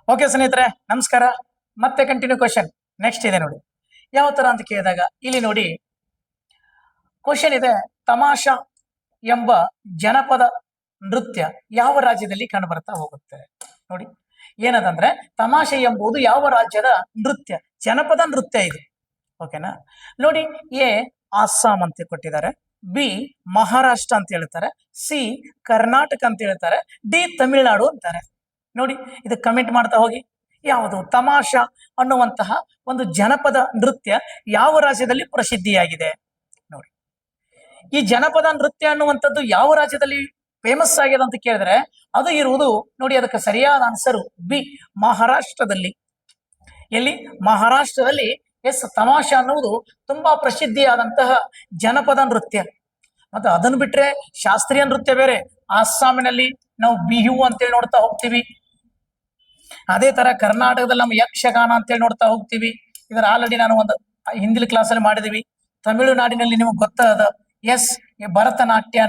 Okay ಸ್ನೇಹಿತರೆ, ನಮಸ್ಕಾರ. ಮತ್ತೆ ಕಂಟಿನ್ಯೂ ಕ್ವಶನ್ ನೆಕ್ಸ್ಟ್ ಇದೆ ನೋಡಿ. ಯಾವ ತರ ಅಂತ ಕೇಳಿದಾಗ ಇಲ್ಲಿ ನೋಡಿ ಕ್ವಶನ್ ಇದೆ. ತಮಾಷಾ ಎಂಬ ಜನಪದ ನೃತ್ಯ ಯಾವ ರಾಜ್ಯದಲ್ಲಿ ಕಂಡು ಬರ್ತಾ ಹೋಗುತ್ತೆ ನೋಡಿ. ಏನದಂದ್ರೆ ತಮಾಷೆ ಎಂಬುದು ಯಾವ ರಾಜ್ಯದ ನೃತ್ಯ, ಜನಪದ ನೃತ್ಯ ಇದೆ. ಓಕೆನಾ ನೋಡಿ. ಎ ಅಸ್ಸಾಂ ಅಂತ ಕೊಟ್ಟಿದ್ದಾರೆ, ಬಿ ಮಹಾರಾಷ್ಟ್ರ ಅಂತ ಹೇಳ್ತಾರೆ, ಸಿ ಕರ್ನಾಟಕ ಅಂತ ಹೇಳ್ತಾರೆ, ಡಿ ತಮಿಳುನಾಡು ಅಂತಾರೆ. ನೋಡಿ, ಇದು ಕಮೆಂಟ್ ಮಾಡ್ತಾ ಹೋಗಿ. ಯಾವುದು ತಮಾಷಾ ಅನ್ನುವಂತಹ ಒಂದು ಜನಪದ ನೃತ್ಯ ಯಾವ ರಾಜ್ಯದಲ್ಲಿ ಪ್ರಸಿದ್ಧಿಯಾಗಿದೆ ನೋಡಿ. ಈ ಜನಪದ ನೃತ್ಯ ಅನ್ನುವಂಥದ್ದು ಯಾವ ರಾಜ್ಯದಲ್ಲಿ ಫೇಮಸ್ ಆಗಿದೆ ಅಂತ ಕೇಳಿದ್ರೆ ಅದು ಇರುವುದು ನೋಡಿ, ಅದಕ್ಕೆ ಸರಿಯಾದ ಆನ್ಸರ್ ಬಿ ಮಹಾರಾಷ್ಟ್ರದಲ್ಲಿ. ಎಲ್ಲಿ? ಮಹಾರಾಷ್ಟ್ರದಲ್ಲಿ ಎಸ್, ತಮಾಷಾ ಅನ್ನುವುದು ತುಂಬಾ ಪ್ರಸಿದ್ಧಿಯಾದಂತಹ ಜನಪದ ನೃತ್ಯ. ಮತ್ತೆ ಅದನ್ನು ಬಿಟ್ರೆ ಶಾಸ್ತ್ರೀಯ ನೃತ್ಯ ಬೇರೆ. ಅಸ್ಸಾಮಿನಲ್ಲಿ ನಾವು ಬಿಹು ಅಂತೇಳಿ ನೋಡ್ತಾ ಹೋಗ್ತೀವಿ. ಅದೇ ತರ ಕರ್ನಾಟಕದಲ್ಲಿ ನಮ್ಮ ಯಕ್ಷಗಾನ ಅಂತೇಳಿ ನೋಡ್ತಾ ಹೋಗ್ತೀವಿ. ಇದರ ಆಲ್ರೆಡಿ ನಾನು ಒಂದು ಹಿಂದಿನ ಕ್ಲಾಸಲ್ಲಿ ಮಾಡಿದೀವಿ. ತಮಿಳುನಾಡಿನಲ್ಲಿ ನಿಮಗೆ ಗೊತ್ತಾದ ಎಸ್ ಭರತನಾಟ್ಯ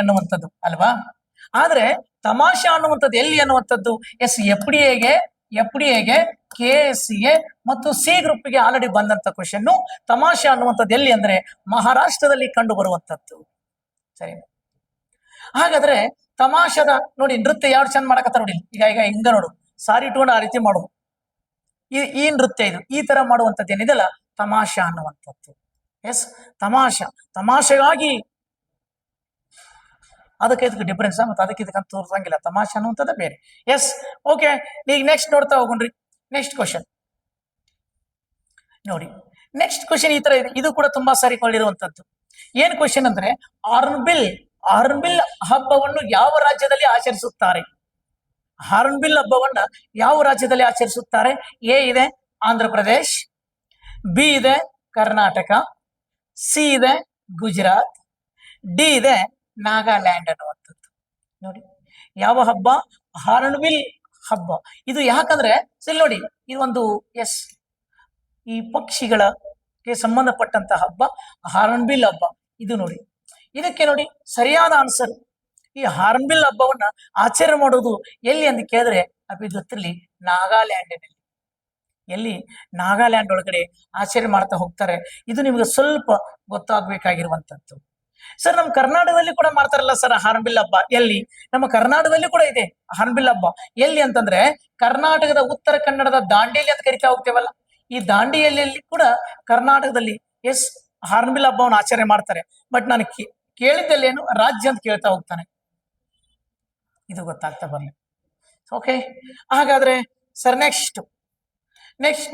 ಅನ್ನುವಂಥದ್ದು ಅಲ್ವಾ. ಆದ್ರೆ ತಮಾಷಾ ಅನ್ನುವಂಥದ್ದು ಎಲ್ಲಿ ಅನ್ನುವಂಥದ್ದು ಎಸ್ ಎಫ್ ಡಿ ಎಗೆ ಕೆ ಎಸ್ ಗೆ ಮತ್ತು ಸಿ ಗ್ರೂಪ್ಗೆ ಆಲ್ರೆಡಿ ಬಂದಂತ ಕ್ವಶನ್. ತಮಾಷಾ ಅನ್ನುವಂಥದ್ದು ಎಲ್ಲಿ ಅಂದ್ರೆ ಮಹಾರಾಷ್ಟ್ರದಲ್ಲಿ ಕಂಡು ಬರುವಂತದ್ದು. ಸರಿ, ಹಾಗಾದ್ರೆ ತಮಾಷದ ನೋಡಿ ನೃತ್ಯ ಯಾರು ಚಂದ ಮಾಡಕತ್ತಾರ ನೋಡಿ. ಈಗ ಹಿಂಗ ನೋಡು, ಸಾರಿ ಇಟ್ಕೊಂಡು ಆ ರೀತಿ ಮಾಡುದು ಈ ನೃತ್ಯ. ಇದು ಈ ತರ ಮಾಡುವಂಥದ್ದು ಏನಿದೆಲ್ಲ ತಮಾಷಾ ಅನ್ನುವಂಥದ್ದು. ಎಸ್, ತಮಾಷೆಗಾಗಿ ಅದಕ್ಕೆ ಇದಕ್ಕೆ ಡಿಫ್ರೆನ್ಸ್, ಮತ್ತೆ ಅದಕ್ಕೆ ಇದಕ್ಕಂತ ತೋರ್ಸಂಗಿಲ್ಲ. ತಮಾಷೆ ಅನ್ನುವಂಥದ್ದು ಬೇರೆ. S, okay. ಈಗ ನೆಕ್ಸ್ಟ್ ನೋಡ್ತಾ ಹೋಗೋಣ್ರಿ. ನೆಕ್ಸ್ಟ್ ಕ್ವಶನ್ ನೋಡಿ. ನೆಕ್ಸ್ಟ್ ಕ್ವಶನ್ ಈ ತರ ಇದೆ. ಇದು ಕೂಡ ತುಂಬಾ ಸಾರಿ ಕೊಂಡಿರುವಂತದ್ದು. ಏನ್ ಕ್ವಶನ್ ಅಂದ್ರೆ ಹಾರ್ನ್ಬಿಲ್ ಹಬ್ಬವನ್ನು ಯಾವ ರಾಜ್ಯದಲ್ಲಿ ಆಚರಿಸುತ್ತಾರೆ? ಹಾರ್ನ್ಬಿಲ್ ಹಬ್ಬವನ್ನ ಯಾವ ರಾಜ್ಯದಲ್ಲಿ ಆಚರಿಸುತ್ತಾರೆ? ಎ ಇದೆ ಆಂಧ್ರ ಪ್ರದೇಶ್, ಬಿ ಇದೆ ಕರ್ನಾಟಕ, ಸಿ ಇದೆ ಗುಜರಾತ್, ಡಿ ಇದೆ ನಾಗಾಲ್ಯಾಂಡ್ ಅನ್ನುವಂಥದ್ದು. ನೋಡಿ, ಯಾವ ಹಬ್ಬ? ಹಾರ್ನ್ಬಿಲ್ ಹಬ್ಬ. ಇದು ಯಾಕಂದ್ರೆ ಸರಿ ನೋಡಿ, ಇದು ಒಂದು ಎಸ್ ಈ ಪಕ್ಷಿಗಳಿಗೆ ಸಂಬಂಧಪಟ್ಟಂತ ಹಬ್ಬ ಹಾರ್ನ್ಬಿಲ್ ಹಬ್ಬ. ಇದು ನೋಡಿ, ಇದಕ್ಕೆ ನೋಡಿ ಸರಿಯಾದ ಆನ್ಸರ್. ಈ ಹಾರ್ನ್ಬಿಲ್ ಹಬ್ಬವನ್ನ ಆಚರಣೆ ಮಾಡೋದು ಎಲ್ಲಿ ಅಂತ ಕೇಳಿದ್ರೆ ಅಭಿ ಗೊತ್ತಿರಲಿ, ನಾಗಾಲ್ಯಾಂಡಿನಲ್ಲಿ. ಎಲ್ಲಿ? ನಾಗಾಲ್ಯಾಂಡ್ ಒಳಗಡೆ ಆಚರಣೆ ಮಾಡ್ತಾ ಹೋಗ್ತಾರೆ. ಇದು ನಿಮ್ಗೆ ಸ್ವಲ್ಪ ಗೊತ್ತಾಗ್ಬೇಕಾಗಿರುವಂತದ್ದು. ಸರ್, ನಮ್ಮ ಕರ್ನಾಟಕದಲ್ಲಿ ಕೂಡ ಮಾಡ್ತಾರಲ್ಲ ಸರ್ ಹಾರ್ನ್ಬಿಲ್ ಹಬ್ಬ. ಎಲ್ಲಿ? ನಮ್ಮ ಕರ್ನಾಟಕದಲ್ಲಿ ಕೂಡ ಇದೆ ಹಾರ್ನ್ಬಿಲ್ ಹಬ್ಬ. ಎಲ್ಲಿ ಅಂತಂದ್ರೆ ಕರ್ನಾಟಕದ ಉತ್ತರ ಕನ್ನಡದ ದಾಂಡೇಲಿ ಅಂತ ಕರಿತಾ ಹೋಗ್ತೇವಲ್ಲ, ಈ ದಾಂಡೇಲಿಯಲ್ಲಿ ಕೂಡ ಕರ್ನಾಟಕದಲ್ಲಿ ಎಸ್ ಹಾರ್ನ್ಬಿಲ್ ಹಬ್ಬವನ್ನು ಆಚರಣೆ ಮಾಡ್ತಾರೆ. ಬಟ್ ನಾನು ಕೇಳಿದ್ದಲ್ಲಿ ಏನು ರಾಜ್ಯ ಅಂತ ಕೇಳ್ತಾ ಹೋಗ್ತಾನೆ, ಇದು ಗೊತ್ತಾಗ್ತಾ ಬರ್ಲಿ. ಓಕೆ, ಹಾಗಾದ್ರೆ ಸರ್ ನೆಕ್ಸ್ಟ್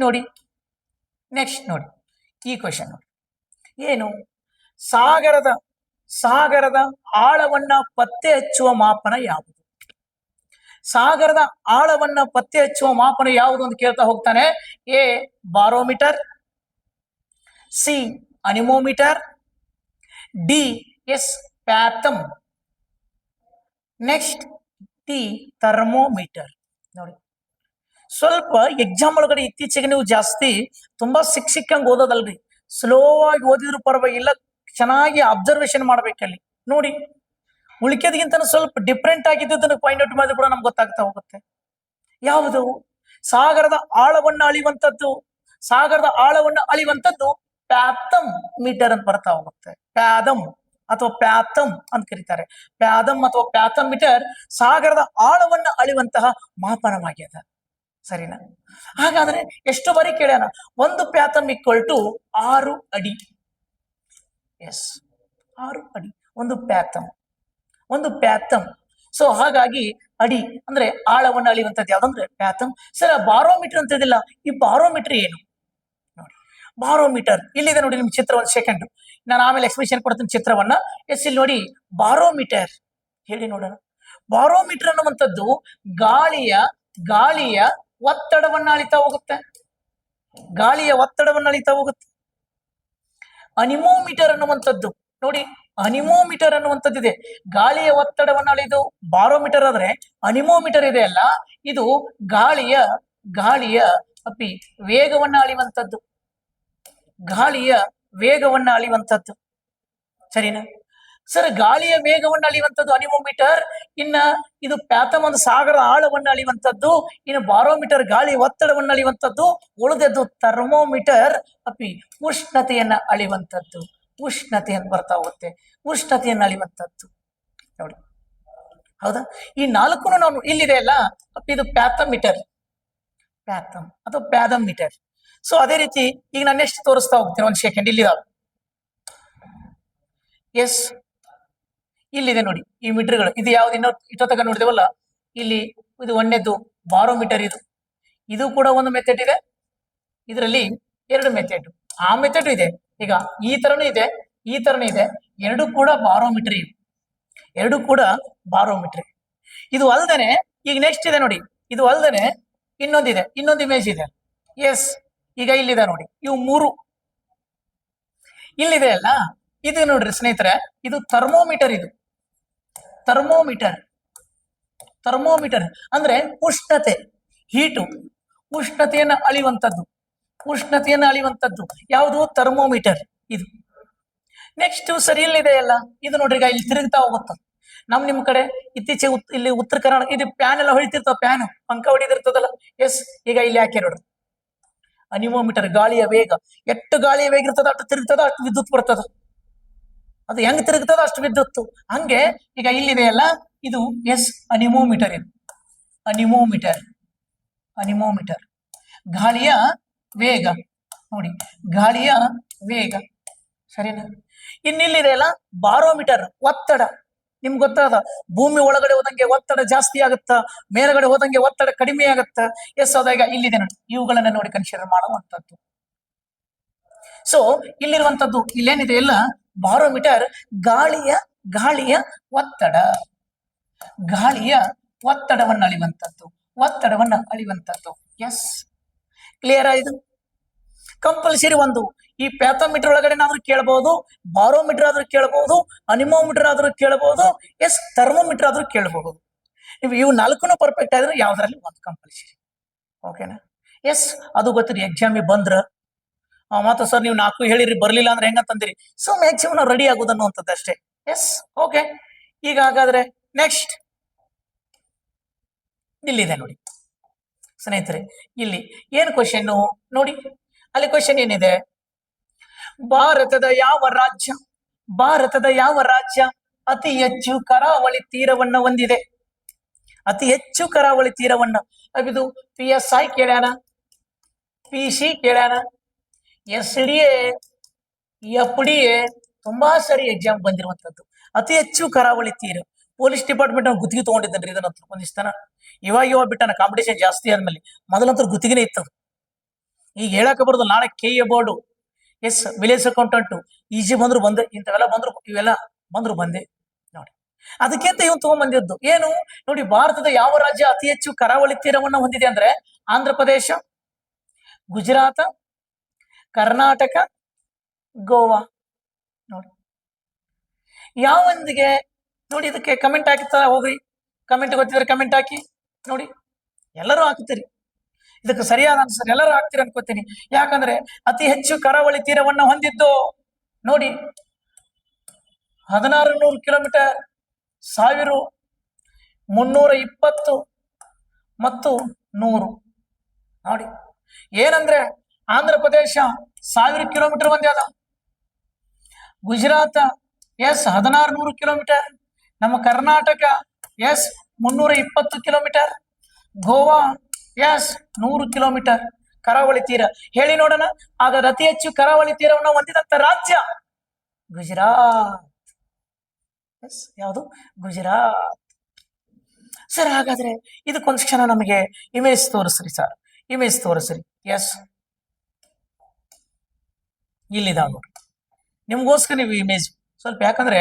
ನೋಡಿ ಈ ಕ್ವಶನ್ ನೋಡಿ. ಏನು? ಸಾಗರದ ಆಳವನ್ನ ಪತ್ತೆ ಹಚ್ಚುವ ಮಾಪನ ಯಾವುದು? ಸಾಗರದ ಆಳವನ್ನ ಪತ್ತೆ ಹಚ್ಚುವ ಮಾಪನ ಯಾವುದು ಅಂತ ಕೇಳ್ತಾ ಹೋಗ್ತಾನೆ. A barometer, C anemometer, D ಎಸ್ ಪ್ಯಾಥಮ್, ನೆಕ್ಸ್ಟ್ ಡಿ ಥರ್ಮೋಮೀಟರ್. ನೋಡಿ, ಸ್ವಲ್ಪ ಎಕ್ಸಾಮ್ ಒಳಗಡೆ ಇತ್ತೀಚೆಗೆ ನೀವು ಜಾಸ್ತಿ ತುಂಬಾ ಸಿಕ್ಕಂಗೆ ಓದೋದಲ್ರಿ. ಸ್ಲೋ ಆಗಿ ಓದಿದ್ರು ಪರವಾಗಿಲ್ಲ, ಚೆನ್ನಾಗಿ ಅಬ್ಸರ್ವೇಷನ್ ಮಾಡ್ಬೇಕಲ್ಲಿ. ನೋಡಿ, ಉಳಿಕೆದಕ್ಕಿಂತ ಸ್ವಲ್ಪ ಡಿಫ್ರೆಂಟ್ ಆಗಿದ್ದನ್ನು ಪಾಯಿಂಟ್ ಔಟ್ ಮಾಡಿದ್ರೆ ಕೂಡ ನಮ್ಗೆ ಗೊತ್ತಾಗ್ತಾ ಹೋಗುತ್ತೆ. ಯಾವುದು? ಸಾಗರದ ಆಳವನ್ನ ಅಳಿವಂತದ್ದು ಪ್ಯಾಥಮ್ ಮೀಟರ್ ಅಂತ ಬರ್ತಾ ಹೋಗುತ್ತೆ. ಪ್ಯಾದಮ್ ಅಥವಾ ಪ್ಯಾಥಮ್ ಅಂತ ಕರೀತಾರೆ. ಪ್ಯಾದಮ್ ಅಥವಾ ಪ್ಯಾಥಮ್ ಮೀಟರ್ ಸಾಗರದ ಆಳವನ್ನ ಅಳಿವಂತಹ ಮಾಪನವಾಗ್ಯದ. ಸರಿನಾ? ಹಾಗಾದ್ರೆ ಎಷ್ಟು ಬಾರಿ ಕೇಳ್ಯಾನ? ಒಂದು ಪ್ಯಾಥಮ್ ಈಕ್ವಲ್ ಟು 6 ಅಡಿ. ಎಸ್, 6 ಅಡಿ ಒಂದು ಪ್ಯಾಥಮ್. ಸೊ ಹಾಗಾಗಿ ಅಡಿ ಅಂದ್ರೆ ಆಳವನ್ನು ಅಳಿಯುವಂಥದ್ದು ಯಾವ್ದಂದ್ರೆ ಪ್ಯಾಥಮ್. ಸರ್, ಬಾರೋಮೀಟರ್ ಅಂತ ಇದಿಲ್ಲ. ಈ ಬಾರೋಮೀಟರ್ ಏನು ನೋಡಿ? ಬಾರೋಮೀಟರ್ ಇಲ್ಲಿದೆ ನೋಡಿ, ನಿಮ್ ಚಿತ್ರ. ಒಂದು ಸೆಕೆಂಡ್, ನಾನು ಆಮೇಲೆ ಎಕ್ಸ್ಪ್ಲೇಷನ್ ಕೊಡ್ತೀನಿ ಚಿತ್ರವನ್ನ. ಎಸ್, ಇಲ್ಲಿ ನೋಡಿ ಬಾರೋಮೀಟರ್ ಹೇಳಿ ನೋಡೋಣ. ಬಾರೋಮೀಟರ್ ಅನ್ನುವಂಥದ್ದು ಗಾಳಿಯ ಒತ್ತಡವನ್ನ ಅಳಿತಾ ಹೋಗುತ್ತೆ. ಅನಿಮೋಮೀಟರ್ ಅನ್ನುವಂಥದ್ದು ನೋಡಿ, ಅನಿಮೋಮೀಟರ್ ಅನ್ನುವಂಥದ್ದು ಇದೆ. ಗಾಳಿಯ ಒತ್ತಡವನ್ನು ಅಳಿದು ಬಾರೋಮೀಟರ್ ಆದ್ರೆ ಅನಿಮೋಮೀಟರ್ ಇದೆ ಅಲ್ಲ, ಇದು ಗಾಳಿಯ ವೇಗವನ್ನ ಅಳಿಯುವಂಥದ್ದು. ಸರಿನಾ? ಸರ್ ಗಾಳಿಯ ವೇಗವನ್ನು ಅಳಿಯುವಂಥದ್ದು ಅನಿಮೋಮೀಟರ್, ಇನ್ನ ಇದು ಪ್ಯಾಥಮ್ ಒಂದು ಸಾಗರ ಆಳವನ್ನು ಅಳಿಯುವಂಥದ್ದು, ಇನ್ನು ಬಾರೋಮೀಟರ್ ಗಾಳಿ ಒತ್ತಡವನ್ನು ಅಳಿಯುವಂಥದ್ದು, ಉಳಿದದ್ದು ಥರ್ಮೋಮೀಟರ್ ಅಪಿ ಉಷ್ಣತೆಯನ್ನ ಅಳಿಯುವಂಥದ್ದು. ಉಷ್ಣತೆಯನ್ನು ಬರ್ತಾ ಹೋಗುತ್ತೆ, ಉಷ್ಣತೆಯನ್ನು ಅಳಿಯುವಂಥದ್ದು ನೋಡಿ. ಹೌದಾ? ಈ ನಾಲ್ಕು ನಾನು ಇಲ್ಲಿದೆ ಅಲ್ಲ ಅಪ್ಪಿ, ಇದು ಪ್ಯಾಥಮೀಟರ್, ಪ್ಯಾಥಮ್ ಅಥವಾ ಪ್ಯಾಥಮ್ ಮೀಟರ್. ಸೊ ಅದೇ ರೀತಿ ಈಗ ನಾನು ನೆಕ್ಸ್ಟ್ ತೋರಿಸ್ತಾ ಹೋಗ್ತೇನೆ. ಒಂದು ಸೆಕೆಂಡ್, ಇಲ್ಲಿದಾವೆ. ಎಸ್, ಇಲ್ಲಿದೆ ನೋಡಿ ಈ ಮೀಟರ್ಗಳು. ಇದು ಯಾವ್ದು ಇಷ್ಟೊತ್ತಗ ನೋಡಿದೇವಲ್ಲ, ಇಲ್ಲಿ ಇದು ಒಂದೇದ್ದು ಬಾರೋಮೀಟರ್. ಇದು ಕೂಡ ಒಂದು ಮೆಥಡ್ ಇದೆ. ಇದರಲ್ಲಿ ಎರಡು ಮೆಥಡ್, ಆ ಮೆಥಡ್ ಇದೆ. ಈಗ ಈ ತರನೂ ಇದೆ, ಈ ತರನೂ ಇದೆ. ಎರಡು ಕೂಡ ಬಾರೋಮೀಟರ್ ಇವೆ, ಎರಡು ಕೂಡ ಬಾರೋಮೀಟರ್. ಇದು ಅಲ್ದೇನೆ ಈಗ ನೆಕ್ಸ್ಟ್ ಇದೆ ನೋಡಿ, ಇದು ಅಲ್ದೇನೆ ಇನ್ನೊಂದಿದೆ, ಇನ್ನೊಂದು ಇಮೇಜ್ ಇದೆ. ಎಸ್, ಈಗ ಇಲ್ಲಿದೆ ನೋಡಿ, ಇವು ಮೂರು ಇಲ್ಲಿದೆ ಅಲ್ಲ. ಇದು ನೋಡ್ರಿ ಸ್ನೇಹಿತರೆ, ಇದು ಥರ್ಮೋಮೀಟರ್. ಇದು ಥರ್ಮೋಮೀಟರ್. ಥರ್ಮೋಮೀಟರ್ ಅಂದ್ರೆ ಉಷ್ಣತೆ, ಹೀಟು, ಉಷ್ಣತೆಯನ್ನು ಅಳಿಯುವಂಥದ್ದು, ಉಷ್ಣತೆಯನ್ನು ಅಳಿಯುವಂಥದ್ದು ಯಾವುದು? ಥರ್ಮೋಮೀಟರ್. ಇದು ನೆಕ್ಸ್ಟ್ ಸರಿ ಇಲ್ಲಿದೆ ಅಲ್ಲ, ಇದು ನೋಡ್ರಿ ಈಗ ಇಲ್ಲಿ ತಿರುಗ್ತಾ ಹೋಗುತ್ತ. ನಿಮ್ ಕಡೆ ಇತ್ತೀಚೆಗೆ ಇಲ್ಲಿ ಉತ್ತರ ಕರ್ನಾಟಕ ಇದು ಪ್ಯಾನ್ ಎಲ್ಲ ಹೊಳಿತಿರ್ತಾವ, ಪ್ಯಾನ್ ಪಂಕ ಹೊಡಿದಿರ್ತದಲ್ಲ. ಎಸ್, ಈಗ ಇಲ್ಲಿ ಯಾಕೆ ನೋಡ್ರಿ ಅನಿಮೋಮೀಟರ್, ಗಾಳಿಯ ವೇಗ, ಎಷ್ಟು ಗಾಳಿಯ ವೇಗ ಇರ್ತದ ಅಷ್ಟು ತಿರುಗ್ತದ, ಅಷ್ಟು ವಿದ್ಯುತ್ ಬರ್ತದ. ಅದು ಹೆಂಗ್ ತಿರುಗ್ತದ ಅಷ್ಟು ವಿದ್ಯುತ್ತು. ಹಂಗೆ ಈಗ ಇಲ್ಲಿದೆ ಅಲ್ಲ, ಇದು ಎಸ್ ಅನಿಮೋಮೀಟರ್. ಇದು ಅನಿಮೋಮೀಟರ್, ಅನಿಮೋಮೀಟರ್ ಗಾಳಿಯ ವೇಗ ನೋಡಿ, ಗಾಳಿಯ ವೇಗ, ಸರಿನಾ? ಇನ್ನಿಲ್ಲಿದೆ ಅಲ್ಲ ಬಾರೋಮೀಟರ್, ಒತ್ತಡ. ನಿಮ್ಗೆ ಗೊತ್ತಾದ, ಭೂಮಿ ಒಳಗಡೆ ಹೋದಂಗೆ ಒತ್ತಡ ಜಾಸ್ತಿ ಆಗುತ್ತಾ, ಮೇಲ್ಗಡೆ ಹೋದಂಗೆ ಒತ್ತಡ ಕಡಿಮೆ ಆಗುತ್ತಾ. ಎಸ್, ಅದಾಗ ಇಲ್ಲಿದೆ ನೋಡಿ, ಇವುಗಳನ್ನ ನೋಡಿ ಕನ್ಸಿಡರ್ ಮಾಡುವಂಥದ್ದು. ಸೊ ಇಲ್ಲಿರುವಂತದ್ದು ಇಲ್ಲೇನಿದೆ ಎಲ್ಲ ಬಾರೋಮೀಟರ್, ಗಾಳಿಯ ಒತ್ತಡ, ಗಾಳಿಯ ಒತ್ತಡವನ್ನು ಅಳಿಯುವಂಥದ್ದು, ಒತ್ತಡವನ್ನು ಅಳಿಯುವಂಥದ್ದು. ಎಸ್, ಕ್ಲಿಯರ್ ಆಯ್ತು? ಕಂಪಲ್ಸರಿ ಒಂದು ಈ ಪ್ಯಾಥೋಮೀಟರ್ ಒಳಗಡೆ ಆದ್ರೂ ಕೇಳಬಹುದು, ಬಾರೋಮೀಟರ್ ಆದ್ರೂ ಕೇಳಬಹುದು, ಅನಿಮೋಮೀಟರ್ ಆದ್ರೂ ಕೇಳಬಹುದು, ಎಸ್ ಥರ್ಮೋಮೀಟರ್ ಆದ್ರೂ ಕೇಳಬಹುದು. ನೀವು ಇವು ನಾಲ್ಕು ಪರ್ಫೆಕ್ಟ್ ಆದ್ರೆ ಯಾವ್ದ್ರಲ್ಲಿ ಒಂದು ಕಂಪಲ್ಸರಿ. ಓಕೆನಾ? ಎಸ್, ಅದು ಗೊತ್ತಿರಿ. ಎಕ್ಸಾಮಿಗೆ ಬಂದ್ರ ಮಾತ್ರ ಸರ್ ನೀವು 4 ಹೇಳಿರಿ, ಬರ್ಲಿಲ್ಲ ಅಂದ್ರೆ ಹೆಂಗಂತಂದಿರಿ. ಸೊ ಮ್ಯಾಕ್ಸಿಮಮ್ ನಾವು ರೆಡಿ ಆಗೋದು ಅನ್ನುವಂಥದ್ದು ಅಷ್ಟೇ. Yes, okay. ಈಗ ಹಾಗಾದ್ರೆ ನೆಕ್ಸ್ಟ್ ಇಲ್ಲಿದೆ ನೋಡಿ ಸ್ನೇಹಿತರೆ, ಇಲ್ಲಿ ಏನು ಕ್ವಶನ್ ನೋಡಿ. ಅಲ್ಲಿ ಕ್ವಶನ್ ಏನಿದೆ? ಭಾರತದ ಯಾವ ರಾಜ್ಯ ಅತಿ ಹೆಚ್ಚು ಕರಾವಳಿ ತೀರವನ್ನು ಹೊಂದಿದೆ? ಅತಿ ಹೆಚ್ಚು ಕರಾವಳಿ ತೀರವನ್ನು. ಇದು PSI ಕೇಳ್ಯಾನ, PC ಕೇಳ್ಯಾನ, SDA, FDA ತುಂಬಾ ಸರಿ ಎಕ್ಸಾಮ್ ಬಂದಿರುವಂತದ್ದು. ಅತಿ ಹೆಚ್ಚು ಕರಾವಳಿ ತೀರ. ಪೊಲೀಸ್ ಡಿಪಾರ್ಟ್ಮೆಂಟ್ ಅವ್ನು ಗುತ್ತಿಗೆ ತಗೊಂಡಿದ್ದಾನೆ ಇದನ್ನಂತೂ ಒಂದಿಷ್ಟಾನ. ಇವಾಗ ಬಿಟ್ಟಾನ, ಕಾಂಪಿಟೇಷನ್ ಜಾಸ್ತಿ ಆದ್ಮೇಲೆ. ಮೊದಲಂತೂ ಗುತ್ತಿಗೆನೇ ಇತ್ತದು. ಈಗ ಹೇಳಕ ಬರೋದು, ನಾಳೆ KA board, as village accountant, easy ಬಂದ್ರು ಬಂದೆ, ಇಂಥವೆಲ್ಲ ಬಂದ್ರು, ಇವೆಲ್ಲ ಬಂದ್ರು ಬಂದೆ ನೋಡಿ. ಅದಕ್ಕಿಂತ ಇವನು ತಗೊಂಡ್ಬಂದಿದ್ದು ಏನು ನೋಡಿ, ಭಾರತದ ಯಾವ ರಾಜ್ಯ ಅತಿ ಹೆಚ್ಚು ಕರಾವಳಿ ತೀರವನ್ನು ಹೊಂದಿದೆ ಅಂದ್ರೆ ಆಂಧ್ರ ಪ್ರದೇಶ, ಗುಜರಾತ, ಕರ್ನಾಟಕ, ಗೋವಾ ನೋಡಿ. ಯಾವೊಂದಿಗೆ ನೋಡಿ, ಇದಕ್ಕೆ ಕಮೆಂಟ್ ಹಾಕಿರ್ತಾರ, ಹೋಗ್ರಿ ಕಮೆಂಟ್ ಗೊತ್ತಿದ್ರೆ ಕಮೆಂಟ್ ಹಾಕಿ ನೋಡಿ. ಎಲ್ಲರೂ ಹಾಕ್ತೀರಿ, ಇದಕ್ಕೆ ಸರಿಯಾದ ಆನ್ಸರ್ ಎಲ್ಲರೂ ಹಾಕ್ತೀರಿ ಅನ್ಕೋತೀನಿ. ಯಾಕಂದ್ರೆ ಅತಿ ಹೆಚ್ಚು ಕರಾವಳಿ ತೀರವನ್ನು ಹೊಂದಿದ್ದು ನೋಡಿ 1600 ಕಿಲೋಮೀಟರ್, 1320 ಮತ್ತು 100 ನೋಡಿ. ಏನಂದ್ರೆ ಆಂಧ್ರ ಪ್ರದೇಶ 1000 ಕಿಲೋಮೀಟರ್ ಒಂದೇ ಅದ, ಗುಜರಾತ್ ಎಸ್ 1600 ಕಿಲೋಮೀಟರ್, ನಮ್ಮ Karnataka is 320 kilometre, Goa is 100 kilometre ಕರಾವಳಿ ತೀರ. ಹೇಳಿ ನೋಡೋಣ, ಹಾಗಾದ್ರೆ ಅತಿ ಹೆಚ್ಚು ಕರಾವಳಿ ತೀರವನ್ನು ಹೊಂದಿದಂತ ರಾಜ್ಯ ಗುಜರಾತ್. ಎಸ್, ಯಾವುದು? ಗುಜರಾತ್. ಸರ್ ಹಾಗಾದ್ರೆ ಇದಕ್ಕೊಂದು ಕ್ಷಣ ನಮಗೆ ಇಮೇಜ್ ತೋರಿಸ್ರಿ ಸರ್, ಇಮೇಜ್ ತೋರಿಸ್ರಿ. ಎಸ್, ಇಲ್ಲಿದಾಗ ನೋಡಿ, ನಿಮ್ಗೋಸ್ಕರ ನೀವು ಇಮೇಜ್ ಸ್ವಲ್ಪ, ಯಾಕಂದ್ರೆ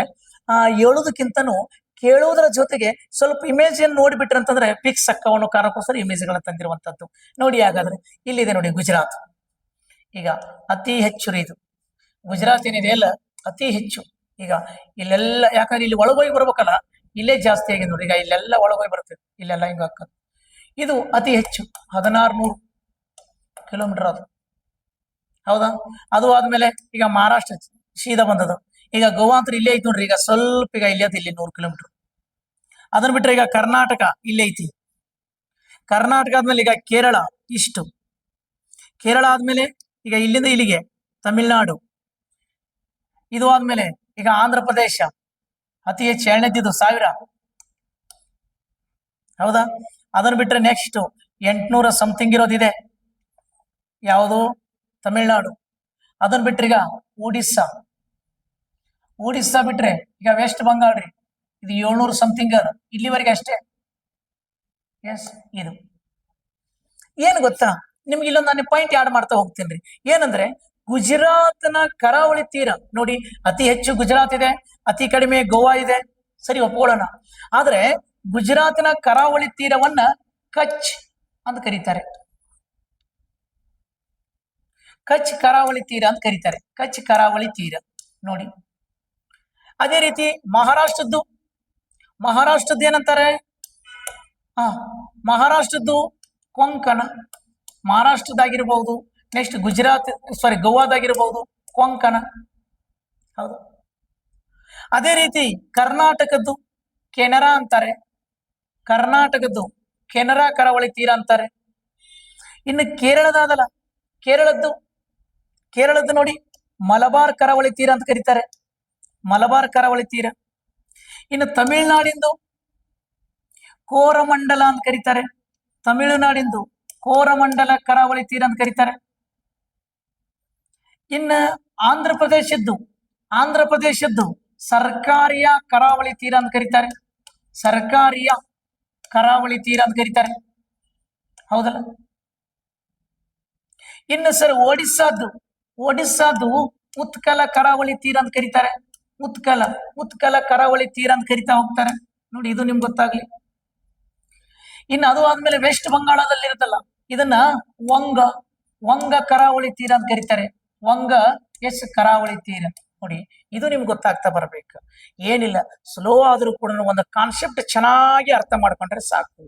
ಹೇಳೋದಕ್ಕಿಂತನೂ ಕೇಳುವುದರ ಜೊತೆಗೆ ಸ್ವಲ್ಪ ಇಮೇಜ್ ಅನ್ನು ನೋಡಿಬಿಟ್ರೆ ಅಂತಂದ್ರೆ ಪಿಕ್ಸ್ ಅಕ್ಕವನ್ನು ಕಾರಣಕ್ಕೋಸ್ಕರ ಇಮೇಜ್ಗಳನ್ನ ತಂದಿರುವಂತದ್ದು ನೋಡಿ. ಹಾಗಾದ್ರೆ ಇಲ್ಲಿದೆ ನೋಡಿ ಗುಜರಾತ್. ಈಗ ಅತಿ ಹೆಚ್ಚು ಇದು ಗುಜರಾತ್ ಏನಿದೆ ಅಲ್ಲ, ಅತಿ ಹೆಚ್ಚು. ಈಗ ಇಲ್ಲೆಲ್ಲ, ಯಾಕಂದ್ರೆ ಇಲ್ಲಿ ಒಳಗೋಗಿ ಬರ್ಬೇಕಲ್ಲ, ಇಲ್ಲೇ ಜಾಸ್ತಿ ಆಗಿದೆ ನೋಡಿ. ಈಗ ಇಲ್ಲೆಲ್ಲ ಒಳಗೋಗಿ ಬರ್ತದೆ, ಇಲ್ಲೆಲ್ಲ ಹಿಂಗ ಹಾಕೋದು. ಇದು ಅತಿ ಹೆಚ್ಚು 1600 ಕಿಲೋಮೀಟರ್ ಅದು, ಹೌದಾ? ಅದು ಆದ್ಮೇಲೆ ಈಗ ಮಹಾರಾಷ್ಟ್ರ ಸೀದಾ ಬಂದದು. ಈಗ ಗೋವಾ ಅಂತ ಇಲ್ಲೇ ಐತಿ ನೋಡ್ರಿ. ಈಗ ಸ್ವಲ್ಪ ಈಗ ಇಲ್ಲಿ ಅದು ಇಲ್ಲಿ 100 ಕಿಲೋಮೀಟರ್. ಅದನ್ನ ಬಿಟ್ರೆ ಈಗ ಕರ್ನಾಟಕ ಇಲ್ಲೇ ಐತಿ. ಕರ್ನಾಟಕ ಆದ್ಮೇಲೆ ಈಗ ಕೇರಳ ಇಷ್ಟು. ಕೇರಳ ಆದ್ಮೇಲೆ ಈಗ ಇಲ್ಲಿಂದ ಇಲ್ಲಿಗೆ ತಮಿಳ್ನಾಡು. ಇದು ಆದ್ಮೇಲೆ ಈಗ ಆಂಧ್ರ ಪ್ರದೇಶ ಅತಿ ಹೆಚ್ಚು 2ನೇದಿದ್ದು 1000. ಹೌದಾ? ಅದನ್ನ ಬಿಟ್ರೆ ನೆಕ್ಸ್ಟ್ 800 ಸಮಥಿಂಗ್ ಇರೋದಿದೆ. ಯಾವುದು? ತಮಿಳ್ನಾಡು. ಅದನ್ನ ಬಿಟ್ರೆ ಈಗ ಒಡಿಸ್ಸಾ. ಒಡಿಸ್ಸಾ ಬಿಟ್ರೆ ಈಗ ವೆಸ್ಟ್ ಬಂಗಾಳ ರೀ. ಇದು 700 ಸಮಥಿಂಗ್ ಅದ ಇಲ್ಲಿವರೆಗೆ ಅಷ್ಟೇ. ಎಸ್, ಇದು ಏನು ಗೊತ್ತಾ ನಿಮ್ಗೆ? ಇಲ್ಲೊಂದು ನಾನು ಪಾಯಿಂಟ್ ಆಡ್ ಮಾಡ್ತಾ ಹೋಗ್ತೀನಿ. ಏನಂದ್ರೆ ಗುಜರಾತ್ನ ಕರಾವಳಿ ತೀರ ನೋಡಿ, ಅತಿ ಹೆಚ್ಚು ಗುಜರಾತ್ ಇದೆ, ಅತಿ ಕಡಿಮೆ ಗೋವಾ ಇದೆ, ಸರಿ ಒಪ್ಕೊಳ್ಳೋಣ. ಆದ್ರೆ ಗುಜರಾತಿನ ಕರಾವಳಿ ತೀರವನ್ನ ಕಚ್ ಅಂತ ಕರೀತಾರೆ. ಕಚ್ ಕರಾವಳಿ ತೀರ ಅಂತ ಕರೀತಾರೆ. ಕಚ್ ಕರಾವಳಿ ತೀರ ನೋಡಿ. ಅದೇ ರೀತಿ ಮಹಾರಾಷ್ಟ್ರದ್ದು ಏನಂತಾರೆ? ಮಹಾರಾಷ್ಟ್ರದ್ದು ಕೊಂಕಣ, ಮಹಾರಾಷ್ಟ್ರದಾಗಿರ್ಬಹುದು. ನೆಕ್ಸ್ಟ್ ಗೋವಾದಾಗಿರ್ಬಹುದು ಕೊಂಕಣ. ಹೌದು. ಅದೇ ರೀತಿ ಕರ್ನಾಟಕದ್ದು ಕೆನರಾ ಅಂತಾರೆ. ಕರ್ನಾಟಕದ್ದು ಕೆನರಾ ಕರಾವಳಿ ತೀರ ಅಂತಾರೆ. ಇನ್ನು ಕೇರಳದಾದಲ್ಲ, ಕೇರಳದ್ದು ನೋಡಿ ಮಲಬಾರ್ ಕರಾವಳಿ ತೀರ ಅಂತ ಕರೀತಾರೆ. ಮಲಬಾರ್ ಕರಾವಳಿ ತೀರ. ಇನ್ನು ತಮಿಳುನಾಡಿಂದು ಕೋರಮಂಡಲ ಅಂತ ಕರೀತಾರೆ. ತಮಿಳುನಾಡಿಂದು ಕೋರಮಂಡಲ ಕರಾವಳಿ ತೀರ ಅಂತ ಕರೀತಾರೆ. ಇನ್ನು ಆಂಧ್ರ ಪ್ರದೇಶದ್ದು ಸರ್ಕಾರಿಯ ಕರಾವಳಿ ತೀರ ಅಂತ ಕರೀತಾರೆ. ಸರ್ಕಾರಿಯ ಕರಾವಳಿ ತೀರ ಅಂತ ಕರೀತಾರೆ. ಹೌದಲ್ಲ? ಇನ್ನು ಸರ್ ಒಡಿಸ್ಸಾದ್ದು ಉತ್ಕಲ ಕರಾವಳಿ ತೀರ ಅಂತ ಕರೀತಾರೆ. ಉತ್ಕಲ ಕರಾವಳಿ ತೀರ ಅಂತ ಕರಿತಾ ಹೋಗ್ತಾರೆ ನೋಡಿ. ಇದು ನಿಮ್ಗೆ ಗೊತ್ತಾಗ್ಲಿ. ಇನ್ನು ಅದು ಆದ್ಮೇಲೆ ವೆಸ್ಟ್ ಬಂಗಾಳದಲ್ಲಿ ಇರುತ್ತಲ್ಲ, ಇದನ್ನ ವಂಗ ಕರಾವಳಿ ತೀರ ಅಂತ ಕರೀತಾರೆ. ವಂಗ ಕರಾವಳಿ ತೀರ ನೋಡಿ. ಇದು ನಿಮ್ಗೆ ಗೊತ್ತಾಗ್ತಾ ಬರ್ಬೇಕು. ಏನಿಲ್ಲ, ಸ್ಲೋ ಆದ್ರೂ ಕೂಡ ಒಂದು ಕಾನ್ಸೆಪ್ಟ್ ಚೆನ್ನಾಗಿ ಅರ್ಥ ಮಾಡ್ಕೊಂಡ್ರೆ ಸಾಕು.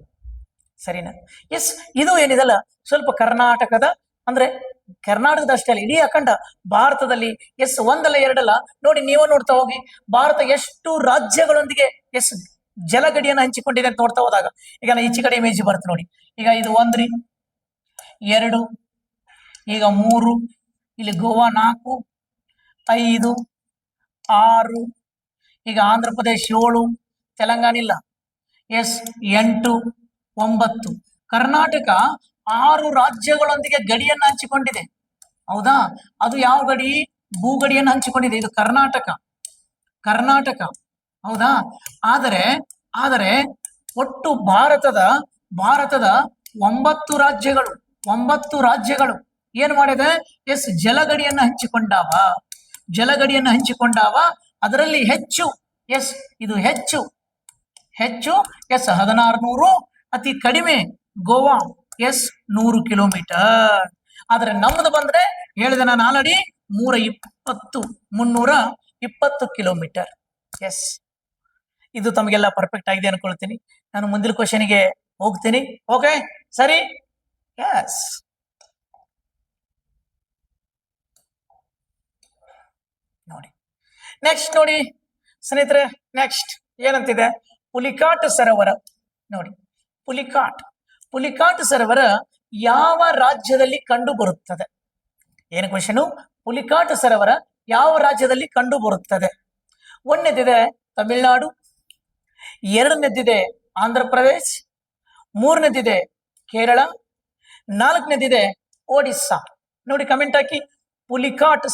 ಸರಿನಾ? ಎಸ್, ಇದು ಏನಿದಲ್ಲ ಸ್ವಲ್ಪ ಕರ್ನಾಟಕದ ಅಂದ್ರೆ ಕರ್ನಾಟಕದ ಅಷ್ಟೇ ಅಲ್ಲ, ಇಡೀ ಅಖಂಡ ಭಾರತದಲ್ಲಿ ಒಂದಲ್ಲ ಎರಡಲ್ಲ ನೋಡಿ. ನೀವು ನೋಡ್ತಾ ಹೋಗಿ, ಭಾರತ ಎಷ್ಟು ರಾಜ್ಯಗಳೊಂದಿಗೆ ಜಲಗಡಿಯನ್ನು ಹಂಚಿಕೊಂಡಿದೆ ಅಂತ ನೋಡ್ತಾ ಹೋದಾಗ, ಈಗ ಈಚೆ ಕಡೆ ಇಮೇಜ್ ಬರುತ್ತೆ ನೋಡಿ. ಈಗ ಇದು 1 ರೀ, 2, ಈಗ 3, ಇಲ್ಲಿ ಗೋವಾ 4, 5, 6, ಈಗ ಆಂಧ್ರ ಪ್ರದೇಶ್ 7, ತೆಲಂಗಾಣ ಇಲ್ಲ 8, 9. ಕರ್ನಾಟಕ 6 ರಾಜ್ಯಗಳೊಂದಿಗೆ ಗಡಿಯನ್ನು ಹಂಚಿಕೊಂಡಿದೆ. ಹೌದಾ? ಅದು ಯಾವ ಗಡಿ? ಭೂಗಡಿಯನ್ನು ಹಂಚಿಕೊಂಡಿದೆ. ಇದು ಕರ್ನಾಟಕ. ಹೌದಾ? ಆದರೆ ಒಟ್ಟು ಭಾರತದ 9 ರಾಜ್ಯಗಳು ಏನ್ ಮಾಡಿದೆ? ಜಲಗಡಿಯನ್ನು ಹಂಚಿಕೊಂಡಾವ. ಅದರಲ್ಲಿ ಹೆಚ್ಚು ಇದು ಹೆಚ್ಚು 1600, ಅತಿ ಕಡಿಮೆ ಗೋವಾ 100 ಕಿಲೋಮೀಟರ್. ಆದ್ರೆ ನಮ್ದು ಬಂದ್ರೆ ಹೇಳಿದೆ ನಾನು ಆಲ್ರೆಡಿ 320 ಕಿಲೋಮೀಟರ್. ಇದು ತಮಗೆಲ್ಲ ಪರ್ಫೆಕ್ಟ್ ಆಗಿದೆ ಅನ್ಕೊಳ್ತೀನಿ. ನಾನು ಮುಂದಿನ ಕ್ವಶನ್ಗೆ ಹೋಗ್ತೀನಿ. ಓಕೆ, ಸರಿ. ನೋಡಿ ನೆಕ್ಸ್ಟ್ ನೋಡಿ ಸ್ನೇಹಿತರೆ, ನೆಕ್ಸ್ಟ್ ಏನಂತಿದೆ? ಪುಲಿಕಾಟ್ ಸರೋವರ ನೋಡಿ. ಪುಲಿಕಾಟ್ ಸರೋವರ ಯಾವ ರಾಜ್ಯದಲ್ಲಿ ಕಂಡು ಬರುತ್ತದೆ? ಏನು ಕ್ವಶನು? ಪುಲಿಕಾಟ್ ಸರೋವರ ಯಾವ ರಾಜ್ಯದಲ್ಲಿ ಕಂಡು ಬರುತ್ತದೆ? 1ನೇದಿದೆ ತಮಿಳುನಾಡು, 2ನೇದಿದೆ ಆಂಧ್ರ ಪ್ರದೇಶ್, 3ನೇದಿದೆ ಕೇರಳ, 4ನೇದಿದೆ ಒಡಿಸ್ಸಾ. ನೋಡಿ ಕಮೆಂಟ್ ಹಾಕಿ. ಪುಲಿಕಾಟ್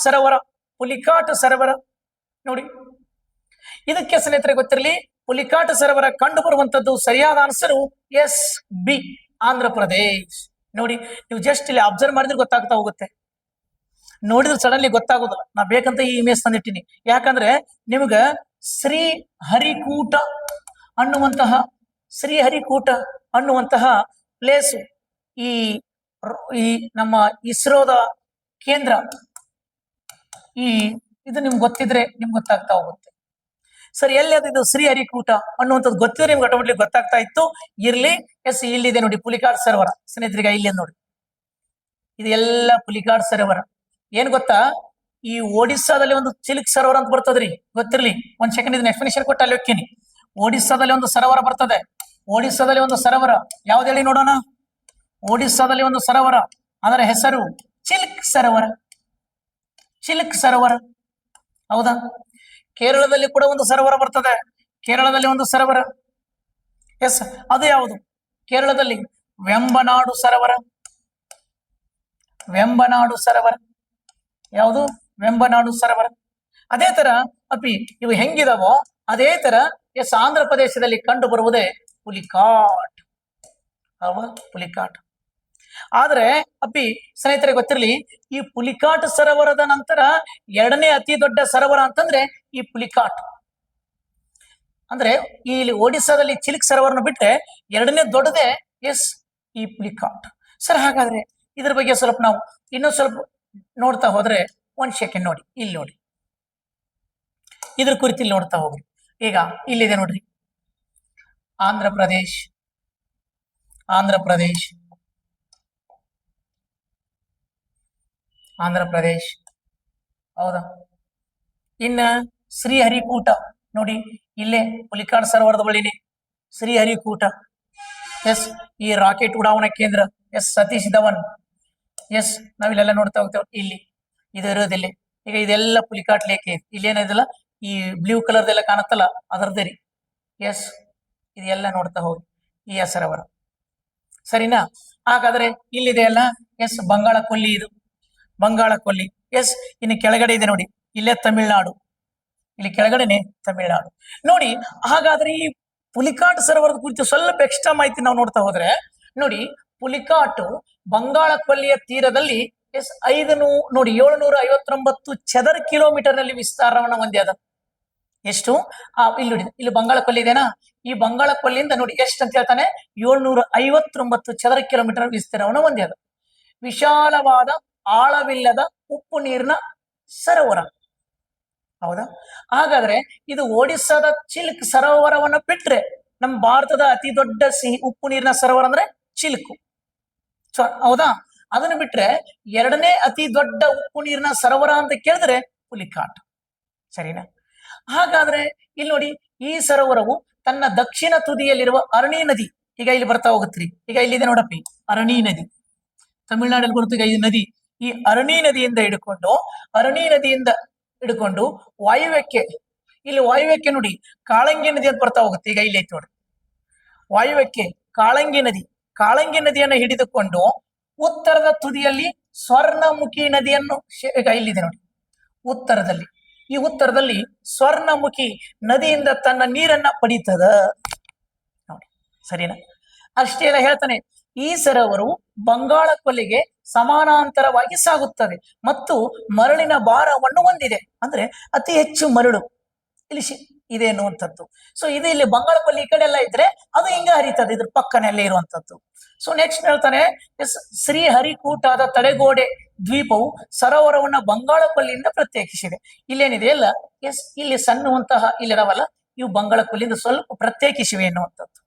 ಸರೋವರ ನೋಡಿ. ಇದಕ್ಕೆ ಸ್ನೇಹಿತರೆ ಗೊತ್ತಿರಲಿ, ಪುಲಿಕಾಟ್ ಸರೋವರ ಕಂಡು ಬರುವಂತದ್ದು ಸರಿಯಾದ ಆನ್ಸರು ಬಿ, ಆಂಧ್ರ ಪ್ರದೇಶ್. ನೋಡಿ, ನೀವು ಜಸ್ಟ್ ಇಲ್ಲಿ ಅಬ್ಸರ್ವ್ ಮಾಡಿದ್ರೆ ಗೊತ್ತಾಗ್ತಾ ಹೋಗುತ್ತೆ. ನೋಡಿದ್ರೆ ಸಡನ್ಲಿ ಗೊತ್ತಾಗೋದಿಲ್ಲ. ನಾ ಬೇಕಂತ ಈ ಇಮೇಜ್ ತಂದಿಟ್ಟಿನಿ. ಯಾಕಂದ್ರೆ ನಿಮ್ಗ ಶ್ರೀಹರಿಕೂಟ ಅನ್ನುವಂತಹ ಪ್ಲೇಸ್ ಈ ನಮ್ಮ ಇಸ್ರೋದ ಕೇಂದ್ರ, ಇದು ನಿಮ್ಗೆ ಗೊತ್ತಿದ್ರೆ ನಿಮ್ಗೆ ಗೊತ್ತಾಗ್ತಾ ಹೋಗುತ್ತೆ. ಸರಿ, ಎಲ್ಲಿ ಅದು? ಶ್ರೀಹರಿಕೂಟ ಅನ್ನುವಂಥದ್ದು ಗೊತ್ತಿದ್ರೆ ನಿಮ್ಗೆ ಆಟೋಮೆಟಿಕ್ ಗೊತ್ತಾಗ್ತಾ ಇತ್ತು. ಇರ್ಲಿ. ಇಲ್ಲಿದೆ ನೋಡಿ ಪುಲಿಕಾಟ್ ಸರೋವರ. ಸ್ನೇಹಿತರಿಗೆ ಇಲ್ಲಿ ನೋಡಿ, ಇದು ಎಲ್ಲ ಪುಲಿಕಾಟ್ ಸರೋವರ. ಏನ್ ಗೊತ್ತಾ? ಈ ಒಡಿಸ್ಸಾದಲ್ಲಿ ಒಂದು ಚಿಲ್ಕ್ ಸರೋವರ ಅಂತ ಬರ್ತದ್ರಿ, ಗೊತ್ತಿರ್ಲಿ. ಒಂದ್ ಸೆಕೆಂಡ್ ಇದನ್ನ ಎಕ್ಸ್ಪ್ಲನೇಷನ್ ಕೊಟ್ಟು ಅಲ್ಲಿ ಹೋಗ್ತೀನಿ. ಒಡಿಸ್ಸಾದಲ್ಲಿ ಒಂದು ಸರೋವರ ಬರ್ತದೆ. ಒಡಿಸ್ಸಾದಲ್ಲಿ ಒಂದು ಸರೋವರ ಯಾವ್ದು ಹೇಳಿ ನೋಡೋಣ. ಒಡಿಸ್ಸಾದಲ್ಲಿ ಒಂದು ಸರೋವರ, ಅದರ ಹೆಸರು ಚಿಲ್ಕ್ ಸರೋವರ. ಚಿಲ್ಕ್ ಸರೋವರ, ಹೌದಾ? ಕೇರಳದಲ್ಲಿ ಕೂಡ ಒಂದು ಸರೋವರ ಬರ್ತದೆ. ಕೇರಳದಲ್ಲಿ ಒಂದು ಸರೋವರ, ಎಸ್, ಅದು ಯಾವುದು? ಕೇರಳದಲ್ಲಿ ವೆಂಬನಾಡು ಸರೋವರ. ವೆಂಬನಾಡು ಸರೋವರ ಯಾವುದು? ವೆಂಬನಾಡು ಸರೋವರ. ಅದೇ ತರ ಅಪಿ ಇವು ಹೆಂಗಿದಾವೋ ಅದೇ ತರ ಎಸ್ ಆಂಧ್ರ ಪ್ರದೇಶದಲ್ಲಿ ಕಂಡು ಬರುವುದೇ ಪುಲಿಕಾಟ್. ಅಲ್ವಾ? ಪುಲಿಕಾಟ್. ಆದ್ರೆ ಅಪ್ಪಿ ಸ್ನೇಹಿತರೆ ಗೊತ್ತಿರಲಿ, ಈ ಪುಲಿಕಾಟ್ ಸರೋವರದ ನಂತರ ಎರಡನೇ ಅತಿ ದೊಡ್ಡ ಸರೋವರ ಅಂತಂದ್ರೆ ಈ ಪುಲಿಕಾಟ್. ಅಂದ್ರೆ ಇಲ್ಲಿ ಒಡಿಸ್ಸಾದಲ್ಲಿ ಚಿಲ್ಕ್ ಸರೋವರನ ಬಿಟ್ರೆ ಎರಡನೇ ದೊಡ್ಡದೇ ಎಸ್ ಈ ಪುಲಿಕಾಟ್. ಸರ್ ಹಾಗಾದ್ರೆ ಇದ್ರ ಬಗ್ಗೆ ಸ್ವಲ್ಪ ನಾವು ಇನ್ನೊಂದು ಸ್ವಲ್ಪ ನೋಡ್ತಾ ಹೋದ್ರೆ, ಒಂದ್ ಸೆಕೆಂಡ್ ನೋಡಿ, ಇಲ್ಲಿ ನೋಡಿ, ಇದ್ರ ಕುರಿತು ಇಲ್ಲಿ ನೋಡ್ತಾ ಹೋಗ್ರಿ. ಈಗ ಇಲ್ಲಿದೆ ನೋಡ್ರಿ, ಆಂಧ್ರ ಪ್ರದೇಶ್, ಆಂಧ್ರ ಪ್ರದೇಶ್, ಆಂಧ್ರ ಪ್ರದೇಶ್, ಹೌದಾ? ಇನ್ನ ಶ್ರೀಹರಿಕೂಟ ನೋಡಿ, ಇಲ್ಲೇ ಪುಲಿಕಾಟ್ ಸರೋವರದ ಬಳಿನೇ ಶ್ರೀಹರಿಕೂಟ. ಎಸ್, ಈ ರಾಕೆಟ್ ಉಡಾವಣಾ ಕೇಂದ್ರ ಎಸ್ ಸತೀಶ್ ಧವನ್. ಎಸ್, ನಾವಿಲ್ಲೆಲ್ಲ ನೋಡ್ತಾ ಹೋಗ್ತೇವೆ. ಇಲ್ಲಿ ಇದು ಇರೋದಿಲ್ಲ. ಈಗ ಇದೆಲ್ಲ ಪುಲಿಕಾಟ್ ಲೇಕ್. ಇಲ್ಲಿ ಏನಿದೆಲ್ಲ ಈ ಬ್ಲೂ ಕಲರ್ದೆಲ್ಲ ಕಾಣುತ್ತಲ್ಲ, ಅದರದ್ದೇ ರೀ. ಎಸ್, ಇದೆಲ್ಲ ನೋಡ್ತಾ ಹೋಗಿ ಈ ಸರೋವರ, ಸರಿನಾ? ಹಾಗಾದ್ರೆ ಇಲ್ಲಿದೆ ಅಲ್ಲ, ಎಸ್ ಬಂಗಾಳ ಕೊಲ್ಲಿ. ಇದು ಬಂಗಾಳ ಕೊಲ್ಲಿ. ಎಸ್, ಇನ್ನು ಕೆಳಗಡೆ ಇದೆ ನೋಡಿ, ಇಲ್ಲೇ ತಮಿಳ್ನಾಡು, ಇಲ್ಲಿ ಕೆಳಗಡೆನೆ ತಮಿಳ್ನಾಡು ನೋಡಿ. ಹಾಗಾದ್ರೆ ಈ ಪುಲಿಕಾಟ್ ಸರೋವರದ ಕುರಿತು ಸ್ವಲ್ಪ ಎಕ್ಸ್ಟ್ರಾ ಮಾಹಿತಿ ನಾವು ನೋಡ್ತಾ ಹೋದ್ರೆ ನೋಡಿ, ಪುಲಿಕಾಟು ಬಂಗಾಳ ಕೊಲ್ಲಿಯ ತೀರದಲ್ಲಿ ಎಸ್ 759 ಚದರ ಕಿಲೋಮೀಟರ್ ನಲ್ಲಿ ವಿಸ್ತಾರವನ್ನು ಹೊಂದ್ಯದ. ಎಷ್ಟು? ಇಲ್ಲಿ ನೋಡಿ, ಇಲ್ಲಿ ಬಂಗಾಳ ಕೊಲ್ಲಿ ಇದೆನಾ, ಈ ಬಂಗಾಳ ಕೊಲ್ಲಿಯಿಂದ ನೋಡಿ ಎಷ್ಟು ಅಂತ ಹೇಳ್ತಾನೆ, 759 ಚದರ ಕಿಲೋಮೀಟರ್ ವಿಸ್ತಾರವನ್ನು ಹೊಂದ್ಯದ. ವಿಶಾಲವಾದ ಆಳವಿಲ್ಲದ ಉಪ್ಪು ನೀರಿನ ಸರೋವರ, ಹೌದಾ? ಹಾಗಾದ್ರೆ ಇದು ಒಡಿಸ್ಸಾದ ಚಿಲ್ಕ್ ಸರೋವರವನ್ನ ಬಿಟ್ರೆ ನಮ್ಮ ಭಾರತದ ಅತಿ ದೊಡ್ಡ ಸಿಹಿ ಉಪ್ಪು ನೀರಿನ ಸರೋವರ ಅಂದ್ರೆ ಚಿಲ್ಕು, ಹೌದಾ? ಅದನ್ನು ಬಿಟ್ರೆ ಎರಡನೇ ಅತಿ ದೊಡ್ಡ ಉಪ್ಪು ನೀರಿನ ಸರೋವರ ಅಂತ ಕೇಳಿದ್ರೆ ಪುಲಿಕಾಟ್, ಸರಿನಾ? ಹಾಗಾದ್ರೆ ಇಲ್ಲಿ ನೋಡಿ, ಈ ಸರೋವರವು ತನ್ನ ದಕ್ಷಿಣ ತುದಿಯಲ್ಲಿರುವ ಅರಣಿ ನದಿ, ಈಗ ಇಲ್ಲಿ ಬರ್ತಾ ಹೋಗುತ್ತೀರಿ. ಈಗ ಇಲ್ಲಿದೆ ನೋಡಪ್ಪಿ, ಅರಣಿ ನದಿ, ತಮಿಳ್ನಾಡಲ್ಲಿ ಬರುತ್ತೆ. ಈಗ ಈ ನದಿ, ಈ ಅರಣಿ ನದಿಯಿಂದ ಹಿಡ್ಕೊಂಡು ವಾಯುವ್ಯಕ್ಕೆ, ಇಲ್ಲಿ ವಾಯುವ್ಯಕ್ಕೆ ನೋಡಿ ಕಾಳಂಗಿ ನದಿ ಅಂತ ಬರ್ತಾ ಹೋಗುತ್ತೆ. ಈಗ ಇಲ್ಲಿ ಐತಿ ನೋಡಿ, ವಾಯುವ್ಯಕ್ಕೆ ಕಾಳಂಗಿ ನದಿಯನ್ನು ಹಿಡಿದುಕೊಂಡು ಉತ್ತರದ ತುದಿಯಲ್ಲಿ ಸ್ವರ್ಣಮುಖಿ ನದಿಯನ್ನು, ಈಗ ಇಲ್ಲಿದೆ ನೋಡಿ, ಉತ್ತರದಲ್ಲಿ ಸ್ವರ್ಣಮುಖಿ ನದಿಯಿಂದ ತನ್ನ ನೀರನ್ನ ಪಡೀತದ ನೋಡಿ, ಸರಿನಾ? ಅಷ್ಟೇ ಎಲ್ಲ ಹೇಳ್ತಾನೆ, ಈ ಸರೋವರವು ಬಂಗಾಳ ಕೊಲ್ಲಿಗೆ ಸಮಾನಾಂತರವಾಗಿ ಸಾಗುತ್ತದೆ ಮತ್ತು ಮರಳಿನ ಭಾರವನ್ನು ಹೊಂದಿದೆ. ಅಂದ್ರೆ ಅತಿ ಹೆಚ್ಚು ಮರಳು ಇಲ್ಲಿ ಇದೆ ಅನ್ನುವಂಥದ್ದು. ಸೊ ಇದು ಇಲ್ಲಿ ಬಂಗಾಳ ಕೊಲ್ಲಿ ಈ ಕಡೆ ಎಲ್ಲ ಇದ್ರೆ ಅದು ಹಿಂಗ ಹರಿತದೆ, ಇದ್ರ ಪಕ್ಕನೆಲ್ಲೇ ಇರುವಂತದ್ದು. ಸೊ ನೆಕ್ಸ್ಟ್ ಹೇಳ್ತಾನೆ, ಶ್ರೀಹರಿಕೂಟದ ತಡೆಗೋಡೆ ದ್ವೀಪವು ಸರೋವರವನ್ನ ಬಂಗಾಳ ಕೊಲ್ಲಿಯಿಂದ ಪ್ರತ್ಯೇಕಿಸಿದೆ. ಇಲ್ಲೇನಿದೆ ಅಲ್ಲ, ಎಸ್, ಇಲ್ಲಿ ಸಣ್ಣುವಂತಹ ಇಲ್ಲಿದಾವಲ್ಲ, ಇವು ಬಂಗಾಳ ಕೊಲ್ಲಿಯಿಂದ ಸ್ವಲ್ಪ ಪ್ರತ್ಯೇಕಿಸಿವೆ ಎನ್ನುವಂಥದ್ದು.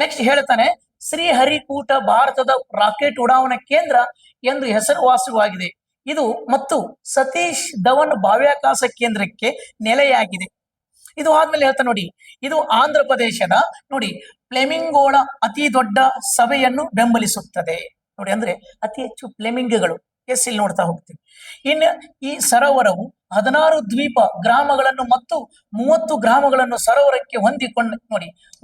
ನೆಕ್ಸ್ಟ್ ಹೇಳ್ತಾನೆ, ಶ್ರೀಹರಿಕೂಟ ಭಾರತದ ರಾಕೆಟ್ ಉಡಾವಣಾ ಕೇಂದ್ರ ಎಂದು ಹೆಸರುವಾಸವಾಗಿದೆ. ಇದು ಮತ್ತು ಸತೀಶ್ ಧವನ್ ಬಾಹ್ಯಾಕಾಶ ಕೇಂದ್ರಕ್ಕೆ ನೆಲೆಯಾಗಿದೆ. ಇದು ಆದ್ಮೇಲೆ ಹೇಳ್ತಾ ನೋಡಿ, ಇದು ಆಂಧ್ರ ಪ್ರದೇಶದ ನೋಡಿ ಫ್ಲೆಮಿಂಗೋಳ ಅತಿ ದೊಡ್ಡ ಸಭೆಯನ್ನು ಬೆಂಬಲಿಸುತ್ತದೆ ನೋಡಿ. ಅಂದ್ರೆ ಅತಿ ಹೆಚ್ಚು ಫ್ಲೆಮಿಂಗ್ಗಳು ಎಸ್ ಇಲ್ಲಿ ನೋಡ್ತಾ ಹೋಗ್ತೀವಿ. ಇನ್ನು ಈ ಸರೋವರವು 16 ದ್ವೀಪ ಗ್ರಾಮಗಳನ್ನು ಮತ್ತು 30 ಗ್ರಾಮಗಳನ್ನು ಸರೋವರಕ್ಕೆ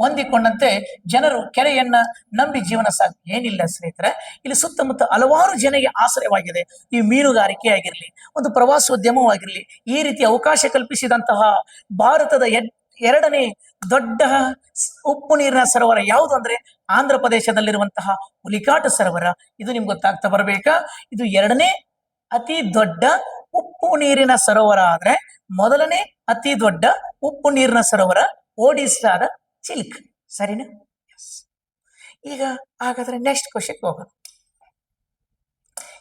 ಹೊಂದಿಕೊಂಡಂತೆ ಜನರು ಕೆರೆಯನ್ನ ನಂಬಿ ಜೀವನ ಸಾಗಿ. ಏನಿಲ್ಲ ಸ್ನೇಹಿತರೆ, ಇಲ್ಲಿ ಸುತ್ತಮುತ್ತ ಹಲವಾರು ಜನರಿಗೆ ಆಶ್ರಯವಾಗಿದೆ. ಈ ಮೀನುಗಾರಿಕೆ ಆಗಿರ್ಲಿ, ಒಂದು ಪ್ರವಾಸೋದ್ಯಮವಾಗಿರ್ಲಿ, ಈ ರೀತಿ ಅವಕಾಶ ಕಲ್ಪಿಸಿದಂತಹ ಭಾರತದ ಎರಡನೇ ದೊಡ್ಡ ಉಪ್ಪು ನೀರಿನ ಸರೋವರ ಯಾವುದು ಅಂದ್ರೆ ಆಂಧ್ರ ಪ್ರದೇಶದಲ್ಲಿರುವಂತಹ ಪುಲಿಕಾಟ್ ಸರೋವರ. ಇದು ನಿಮ್ಗೆ ಗೊತ್ತಾಗ್ತಾ ಬರ್ಬೇಕಾ? ಇದು ಎರಡನೇ ಅತಿ ದೊಡ್ಡ ಉಪ್ಪು ನೀರಿನ ಸರೋವರ ಆದ್ರೆ ಮೊದಲನೇ ಅತಿ ದೊಡ್ಡ ಉಪ್ಪು ನೀರಿನ ಸರೋವರ ಒಡಿಸ್ಸಾದ ಚಿಲ್ಕ್, ಸರಿನಾ? ಈಗ ಹಾಗಾದ್ರೆ ನೆಕ್ಸ್ಟ್ ಕ್ವಶನ್ ಹೋಗೋಣ.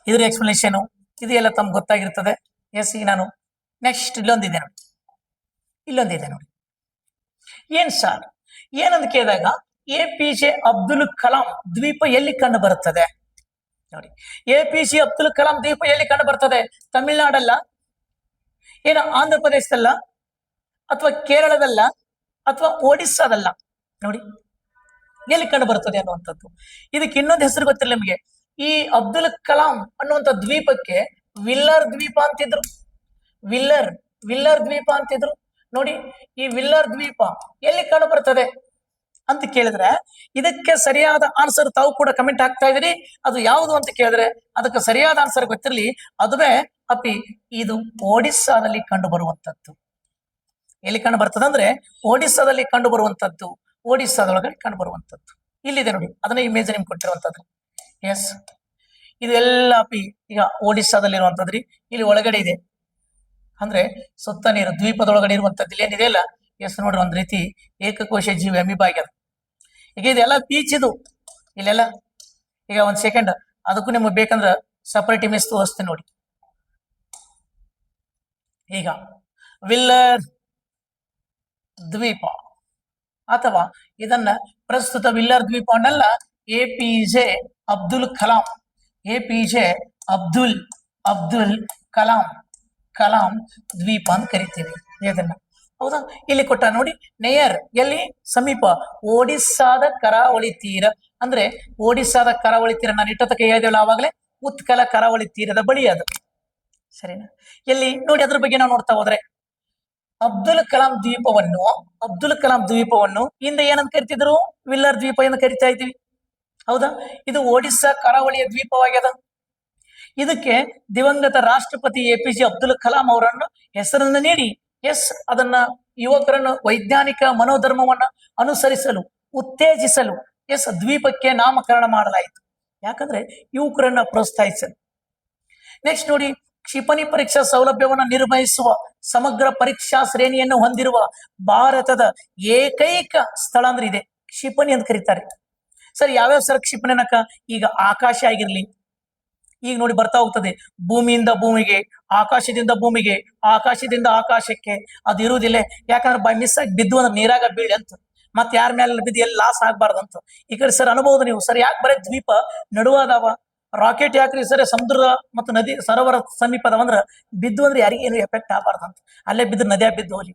ಇದ್ರ ಎಕ್ಸ್ಪ್ಲನೇಷನ್ ಇದು ಎಲ್ಲ ತಮ್ಗೆ ಗೊತ್ತಾಗಿರ್ತದೆ. ಎಸ್, ಈಗ ನಾನು ನೆಕ್ಸ್ಟ್ ಇಲ್ಲೊಂದಿದೆ ನೋಡಿ, ಏನ್ ಸರ್ ಏನಂತ ಕೇಳಿದಾಗ APJ ಅಬ್ದುಲ್ ಕಲಾಂ ದ್ವೀಪ ಎಲ್ಲಿ ಕಂಡು ಬರುತ್ತದೆ ನೋಡಿ. APJ ಅಬ್ದುಲ್ ಕಲಾಂ ದ್ವೀಪ ಎಲ್ಲಿ ಕಂಡು ಬರ್ತದೆ? ತಮಿಳ್ನಾಡಲ್ಲ, ಏನು ಆಂಧ್ರ ಪ್ರದೇಶದಲ್ಲ, ಅಥವಾ ಕೇರಳದಲ್ಲ, ಅಥವಾ ಒಡಿಸ್ಸಾದಲ್ಲ. ನೋಡಿ ಎಲ್ಲಿ ಕಂಡು ಬರ್ತದೆ ಅನ್ನುವಂಥದ್ದು. ಇದಕ್ಕೆ ಇನ್ನೊಂದು ಹೆಸರು ಗೊತ್ತಿಲ್ಲ ನಿಮಗೆ. ಈ ಅಬ್ದುಲ್ ಕಲಾಂ ಅನ್ನುವಂಥ ದ್ವೀಪಕ್ಕೆ ವಿಲ್ಲರ್ ದ್ವೀಪ ಅಂತಿದ್ರು. ವಿಲ್ಲರ್ ದ್ವೀಪ ಅಂತಿದ್ರು. ನೋಡಿ, ಈ ವಿಲ್ಲರ್ ದ್ವೀಪ ಎಲ್ಲಿ ಕಂಡು ಬರ್ತದೆ ಅಂತ ಕೇಳಿದ್ರೆ, ಇದಕ್ಕೆ ಸರಿಯಾದ ಆನ್ಸರ್ ತಾವು ಕೂಡ ಕಮೆಂಟ್ ಹಾಕ್ತಾ ಇದ್ದೀರಿ. ಅದು ಯಾವುದು ಅಂತ ಕೇಳಿದ್ರೆ ಅದಕ್ಕೆ ಸರಿಯಾದ ಆನ್ಸರ್ ಗೊತ್ತಿರಲಿ. ಅದುವೇ ಅಪಿ ಇದು ಒಡಿಸ್ಸಾದಲ್ಲಿ ಕಂಡು ಬರುವಂತದ್ದು. ಎಲ್ಲಿ ಕಂಡು ಬರ್ತದೆ ಅಂದ್ರೆ ಒಡಿಸ್ಸಾದಲ್ಲಿ ಕಂಡು ಬರುವಂತದ್ದು, ಒಡಿಸ್ಸಾದೊಳಗಡೆ ಕಂಡು ಬರುವಂತದ್ದು. ಇಲ್ಲಿದೆ ನೋಡಿ, ಅದನ್ನ ಇಮೇಜ್ ನಿಮ್ಗೆ ಕೊಟ್ಟಿರುವಂತದ್ದು. ಎಸ್, ಇದೆಲ್ಲ ಅಪಿ ಈಗ ಒಡಿಸ್ಸಾದಲ್ಲಿರುವಂತದ್ರಿ. ಇಲ್ಲಿ ಒಳಗಡೆ ಇದೆ ಅಂದ್ರೆ ಸುತ್ತ ನೀರು, ದ್ವೀಪದೊಳಗಡೆ ಇರುವಂತದ್ದು. ಇಲ್ಲಿ ಏನಿದೆ ಅಲ್ಲ, ಎಸ್ ನೋಡ್ರಿ, ಒಂದ್ ರೀತಿ ಏಕಕೋಶ ಜೀವಿ ಅಮೀಬಾ ಆಗ್ಯದ. ಈಗ ಇದೆಲ್ಲ ಬೀಚ್ ಇದು ಇಲ್ಲೆಲ್ಲ. ಈಗ ಒಂದ್ ಸೆಕೆಂಡ್, ಅದಕ್ಕೂ ನಿಮ್ಗೆ ಬೇಕಂದ್ರೆ ಸಪರೇಟ್ ಇಮೇಜ್ ತೋರಿಸ್ತೀನಿ ನೋಡಿ. ಈಗ ವಿಲ್ಲರ್ ದ್ವೀಪ, ಅಥವಾ ಇದನ್ನ ಪ್ರಸ್ತುತ ವಿಲ್ಲರ್ ದ್ವೀಪವನ್ನೆಲ್ಲ APJ ಅಬ್ದುಲ್ ಕಲಾಂ, APJ ಅಬ್ದುಲ್ ಕಲಾಂ ದ್ವೀಪ ಅಂತ ಕರಿತೀವಿ ಇದನ್ನ. ಹೌದಾ? ಇಲ್ಲಿ ಕೊಟ್ಟ ನೋಡಿ, ನೇಯರ್, ಎಲ್ಲಿ ಸಮೀಪ, ಒಡಿಸ್ಸಾದ ಕರಾವಳಿ ತೀರ. ಅಂದ್ರೆ ಒಡಿಸ್ಸಾದ ಕರಾವಳಿ ತೀರ ನಾನು ಇಟ್ಟತಕ್ಕೆ ಹೇಳಿದೆವಲ್ಲ ಆವಾಗಲೇ, ಉತ್ಕಲ ಕರಾವಳಿ ತೀರದ ಬಳಿ ಅದು. ಸರಿನಾ? ಎಲ್ಲಿ ನೋಡಿ, ಅದ್ರ ಬಗ್ಗೆ ನಾವು ನೋಡ್ತಾ ಹೋದ್ರೆ ಅಬ್ದುಲ್ ಕಲಾಂ ದ್ವೀಪವನ್ನು ಹಿಂದೆ ಏನಂತ ಕರಿತಿದ್ರು? ವಿಲ್ಲರ್ ದ್ವೀಪ ಎಂದು ಕರಿತಾ ಇದ್ದೀವಿ. ಹೌದಾ? ಇದು ಒಡಿಸ್ಸಾ ಕರಾವಳಿಯ ದ್ವೀಪವಾಗ್ಯದ. ಇದಕ್ಕೆ ದಿವಂಗತ ರಾಷ್ಟ್ರಪತಿ APJ ಅಬ್ದುಲ್ ಕಲಾಂ ಅವರನ್ನು ಹೆಸರನ್ನು ನೀಡಿ, ಅದನ್ನ ಯುವಕರನ್ನು ವೈಜ್ಞಾನಿಕ ಮನೋಧರ್ಮವನ್ನ ಅನುಸರಿಸಲು ಉತ್ತೇಜಿಸಲು ದ್ವೀಪಕ್ಕೆ ನಾಮಕರಣ ಮಾಡಲಾಯಿತು. ಯಾಕಂದ್ರೆ ಯುವಕರನ್ನ ಪ್ರೋತ್ಸಾಹಿಸಲು. ನೆಕ್ಸ್ಟ್ ನೋಡಿ, ಕ್ಷಿಪಣಿ ಪರೀಕ್ಷಾ ಸೌಲಭ್ಯವನ್ನು ನಿರ್ವಹಿಸುವ ಸಮಗ್ರ ಪರೀಕ್ಷಾ ಶ್ರೇಣಿಯನ್ನು ಹೊಂದಿರುವ ಭಾರತದ ಏಕೈಕ ಸ್ಥಳ ಅಂದ್ರೆ ಇದೆ, ಕ್ಷಿಪಣಿ ಅಂತ ಕರೀತಾರೆ. ಸರ್, ಯಾವ್ಯಾವ ಸರ್ ಕ್ಷಿಪಣಿ ಅನ್ನಕ? ಈಗ ಆಕಾಶ ಆಗಿರ್ಲಿ, ಈಗ ನೋಡಿ ಬರ್ತಾ ಹೋಗ್ತದೆ, ಭೂಮಿಯಿಂದ ಭೂಮಿಗೆ, ಆಕಾಶದಿಂದ ಭೂಮಿಗೆ, ಆಕಾಶದಿಂದ ಆಕಾಶಕ್ಕೆ. ಅದು ಇರುವುದಿಲ್ಲ. ಯಾಕಂದ್ರೆ ಬೈ ಮಿಸ್ ಆಗಿ ಬಿದ್ದು ಅಂದ್ರೆ ನೀರಾಗ ಬೀಳಿ ಅಂತ, ಮತ್ತೆ ಯಾರ ಮೇಲೆ ಬಿದ್ದು ಎಲ್ಲಿ ಲಾಸ್ ಆಗ್ಬಾರ್ದಂತ. ಈ ಕಡೆ ಸರ್ ಅನುಭವದ ನೀವು ಸರ್, ಯಾಕೆ ಬರೀ ದ್ವೀಪ ನಡುವಾದವ? ರಾಕೆಟ್ ಯಾಕ್ರಿ ಸರ್ ಸಮುದ್ರ ಮತ್ತು ನದಿ ಸರೋವರ ಸಮೀಪದವ ಅಂದ್ರೆ ಬಿದ್ದು ಅಂದ್ರೆ ಯಾರಿಗೇನು ಎಫೆಕ್ಟ್ ಆಗಬಾರ್ದಂತ, ಅಲ್ಲೇ ಬಿದ್ದು ನದಿಯಾಗ ಬಿದ್ದು ಹೋಗ್ಲಿ.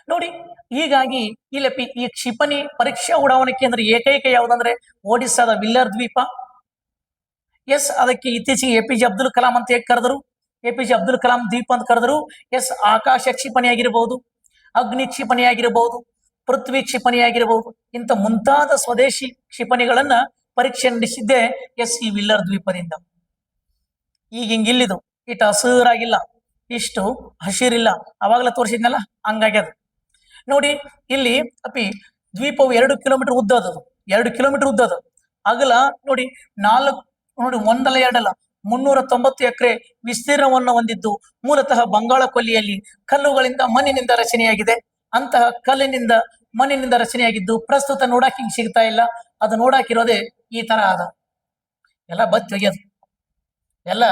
ನೋಡಿ, ಹೀಗಾಗಿ ಇಲ್ಲಿ ಈ ಕ್ಷಿಪಣಿ ಪರೀಕ್ಷಾ ಉಡಾವಣೆ ಕೇಂದ್ರ ಏಕೈಕ ಯಾವುದಂದ್ರೆ ಒಡಿಸ್ಸಾದ ವಿಲ್ಲರ್ ದ್ವೀಪ. ಅದಕ್ಕೆ ಇತ್ತೀಚೆಗೆ APJ ಅಬ್ದುಲ್ ಕಲಾಂ ಅಂತ ಹೇಗೆ ಕರೆದರು? APJ ಅಬ್ದುಲ್ ಕಲಾಂ ದ್ವೀಪ ಅಂತ ಕರೆದರು. ಆಕಾಶ ಕ್ಷಿಪಣಿ ಆಗಿರಬಹುದು, ಅಗ್ನಿ ಕ್ಷಿಪಣಿ ಆಗಿರಬಹುದು, ಪೃಥ್ವಿ ಕ್ಷಿಪಣಿ ಆಗಿರಬಹುದು, ಇಂಥ ಮುಂತಾದ ಸ್ವದೇಶಿ ಕ್ಷಿಪಣಿಗಳನ್ನ ಪರೀಕ್ಷೆ ನಡೆಸಿದ್ದೆ ಈ ವಿಲ್ಲರ್ ದ್ವೀಪದಿಂದ. ಈಗ ಹಿಂಗಿಲ್ಲಿದು ಇಟ್ಟು ಹಸಿರಾಗಿಲ್ಲ, ಇಷ್ಟು ಹಸಿರಿಲ್ಲ, ಅವಾಗಲೇ ತೋರಿಸಿದ್ನಲ್ಲ, ಹಂಗಾಗ್ಯದ. ನೋಡಿ, ಇಲ್ಲಿ ದ್ವೀಪವು 2 ಕಿಲೋಮೀಟರ್ ಉದ್ದದು, 2 ಕಿಲೋಮೀಟರ್ ಉದ್ದದು. ಅಗಲ ನೋಡಿ 4 ನೋಡಿ 1 ಅಲ್ಲ 2 ಅಲ್ಲ 390 ಎಕರೆ ವಿಸ್ತೀರ್ಣವನ್ನು ಹೊಂದಿದ್ದು, ಮೂಲತಃ ಬಂಗಾಳ ಕೊಲ್ಲಿಯಲ್ಲಿ ಕಲ್ಲುಗಳಿಂದ ಮಣ್ಣಿನಿಂದ ರಚನೆಯಾಗಿದೆ. ಅಂತಹ ಕಲ್ಲಿನಿಂದ ಮಣ್ಣಿನಿಂದ ರಚನೆಯಾಗಿದ್ದು ಪ್ರಸ್ತುತ ನೋಡಾಕ್ ಹಿಂಗ್ ಸಿಗ್ತಾ ಇಲ್ಲ. ಅದು ನೋಡಾಕಿರೋದೇ ಈ ತರ ಅದ, ಎಲ್ಲ ಬತ್ತಿ ಹೋಗ್ಯದ ಎಲ್ಲ.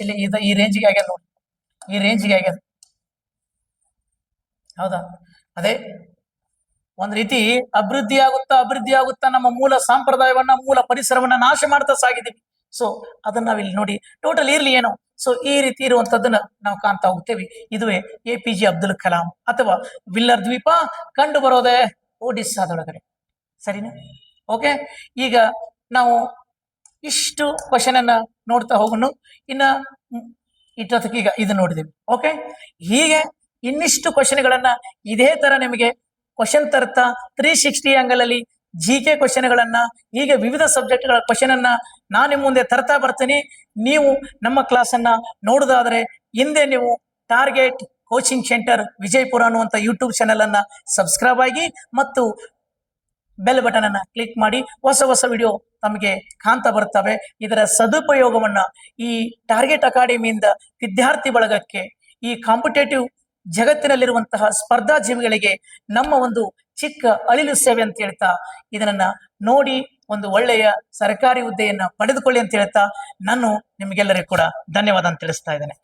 ಇಲ್ಲಿ ಈ ರೇಂಜ್ಗೆ ಆಗ್ಯದ ನೋಡಿ, ಈ ರೇಂಜ್ಗೆ ಆಗ್ಯದ. ಹೌದಾ? ಅದೇ ಒಂದ್ ರೀತಿ ಅಭಿವೃದ್ಧಿ ಆಗುತ್ತಾ ನಮ್ಮ ಮೂಲ ಸಂಪ್ರದಾಯವನ್ನ, ಮೂಲ ಪರಿಸರವನ್ನ ನಾಶ ಮಾಡ್ತಾ ಸಾಗಿದ್ದೀವಿ. ಸೊ ಅದನ್ನ ನಾವಿಲ್ಲಿ ನೋಡಿ ಟೋಟಲ್ ಇರ್ಲಿ ಏನೋ. ಸೊ ಈ ರೀತಿ ಇರುವಂತದ್ದನ್ನ ನಾವು ಕಾಣ್ತಾ ಹೋಗ್ತೇವೆ. ಇದುವೇ APJ ಅಬ್ದುಲ್ ಕಲಾಂ ಅಥವಾ ವಿಲ್ಲರ್ ದ್ವೀಪ ಕಂಡು ಬರೋದೇ ಒಡಿಸ್ಸಾದೊಳಗಡೆ. ಸರಿನಾ? ಓಕೆ, ಈಗ ನಾವು ಇಷ್ಟು ಕ್ವಶನ್ ಅನ್ನ ನೋಡ್ತಾ ಹೋಗೋಣ. ಇನ್ನ ಇಟ್ಟೊತ್ತಿಗೆ ಇದು ನೋಡಿದೀವಿ. ಓಕೆ, ಹೀಗೆ ಇನ್ನಿಷ್ಟು ಕ್ವಶನ್ಗಳನ್ನ ಇದೇ ತರ ನಿಮಗೆ ಕ್ವಶನ್ ತರ್ತಾ 360 ಆಂಗಲ್ ಅಲ್ಲಿ GK ಕ್ವಶನ್ಗಳನ್ನ, ಹೀಗೆ ವಿವಿಧ ಸಬ್ಜೆಕ್ಟ್ಗಳ ಕ್ವಶನ್ ಅನ್ನ ನಾನು ನಿಮ್ಮ ಮುಂದೆ ತರ್ತಾ ಬರ್ತೀನಿ. ನೀವು ನಮ್ಮ ಕ್ಲಾಸ್ ಅನ್ನ ನೋಡುದಾದ್ರೆ ಹಿಂದೆ ನೀವು ಟಾರ್ಗೆಟ್ ಕೋಚಿಂಗ್ ಸೆಂಟರ್ ವಿಜಯಪುರ ಅನ್ನುವಂಥ ಯೂಟ್ಯೂಬ್ ಚಾನೆಲ್ ಅನ್ನ ಸಬ್ಸ್ಕ್ರೈಬ್ ಆಗಿ ಮತ್ತು ಬೆಲ್ ಬಟನ್ ಅನ್ನ ಕ್ಲಿಕ್ ಮಾಡಿ. ಹೊಸ ವಿಡಿಯೋ ತಮಗೆ ಕಾಣ್ತಾ ಬರ್ತವೆ. ಇದರ ಸದುಪಯೋಗವನ್ನ ಈ ಟಾರ್ಗೆಟ್ ಅಕಾಡೆಮಿಯಿಂದ ವಿದ್ಯಾರ್ಥಿ ಬಳಗಕ್ಕೆ, ಈ ಕಾಂಪಿಟೇಟಿವ್ ಜಗತ್ತಿನಲ್ಲಿರುವಂತಹ ಸ್ಪರ್ಧಾ ಜೀವಿಗಳಿಗೆ ನಮ್ಮ ಒಂದು ಚಿಕ್ಕ ಅಳಿಲು ಸೇವೆ ಅಂತ ಹೇಳ್ತಾ, ಇದನ್ನ ನೋಡಿ ಒಂದು ಒಳ್ಳೆಯ ಸರ್ಕಾರಿ ಹುದ್ದೆಯನ್ನ ಪಡೆದುಕೊಳ್ಳಿ ಅಂತ ಹೇಳ್ತಾ ನಾನು ನಿಮಗೆಲ್ಲರಿಗೂ ಕೂಡ ಧನ್ಯವಾದ ಅಂತ ತಿಳಿಸ್ತಾ ಇದ್ದೇನೆ.